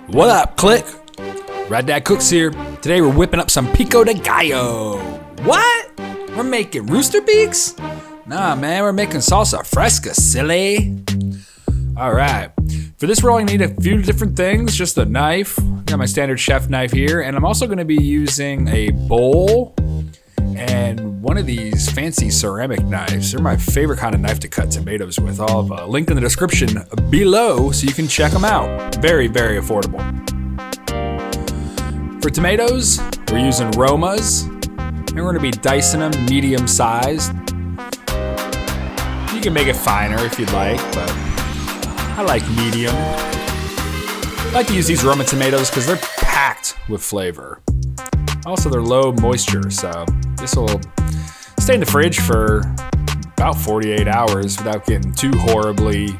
What up, Click? Raddad Cooks here. Today we're whipping up some Pico de Gallo. What? We're making rooster beaks? Nah, man, we're making salsa fresca, silly. All right. For this we're only need a few different things, just a knife. Got my standard chef knife here, and I'm also gonna be using a bowl and one of these fancy ceramic knives. They're my favorite kind of knife to cut tomatoes with. I'll have a link in the description below so you can check them out. Very, very affordable. For tomatoes, we're using Romas, and we're gonna be dicing them medium sized. You can make it finer if you'd like, but I like medium. I like to use these Roma tomatoes because they're packed with flavor. Also, they're low moisture, so this will stay in the fridge for about 48 hours without getting too horribly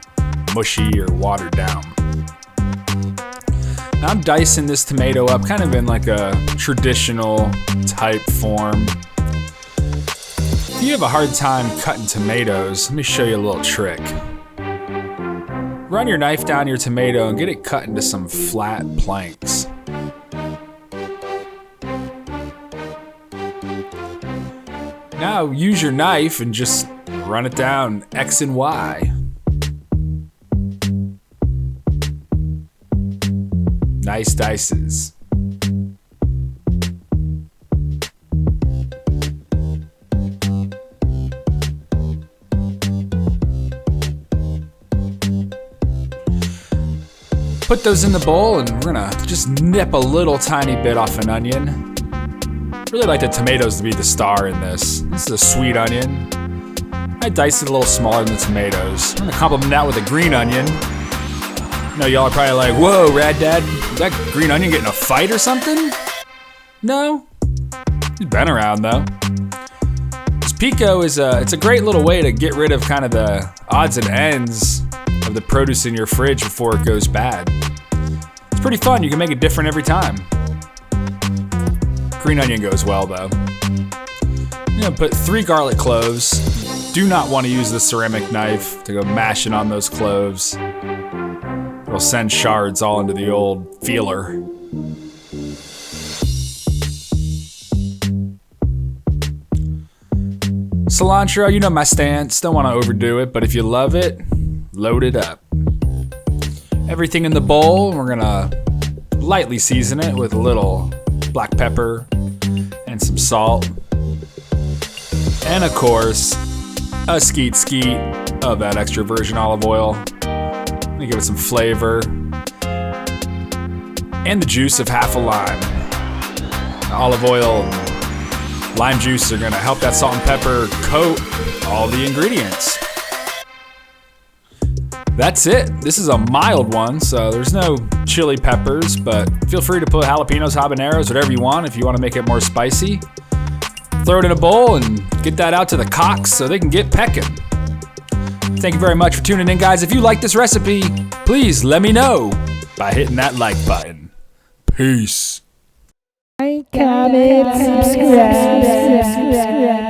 mushy or watered down. Now I'm dicing this tomato up kind of in like a traditional type form. If you have a hard time cutting tomatoes, let me show you a little trick. Run your knife down your tomato and get it cut into some flat planks. Now use your knife and just run it down X and Y. Nice dices. Put those in the bowl and we're gonna just nip a little tiny bit off an onion. Really like the tomatoes to be the star in this. This is a sweet onion. I diced it a little smaller than the tomatoes. I'm gonna complement that with a green onion. I know y'all are probably like, whoa, Raddad, is that green onion getting a fight or something? No, he's been around though. This pico is it's a great little way to get rid of kind of the odds and ends of the produce in your fridge before it goes bad. It's pretty fun, you can make it different every time. Green onion goes well though. I'm gonna put 3 garlic cloves. Do not want to use the ceramic knife to go mashing on those cloves. It'll send shards all into the old feeler. Cilantro, you know my stance. Don't want to overdo it, but if you love it, load it up. Everything in the bowl, we're gonna lightly season it with a little black pepper and some salt. And of course, a skeet of that extra virgin olive oil. Let me give it some flavor. And the juice of half a lime. The olive oil and lime juice are gonna help that salt and pepper coat all the ingredients. That's it. This is a mild one, so there's no chili peppers, but feel free to put jalapenos, habaneros, whatever you want if you want to make it more spicy. Throw it in a bowl and get that out to the cocks so they can get pecking. Thank you very much for tuning in, guys. If you like this recipe, please let me know by hitting that like button. Peace. Like, comment, subscribe.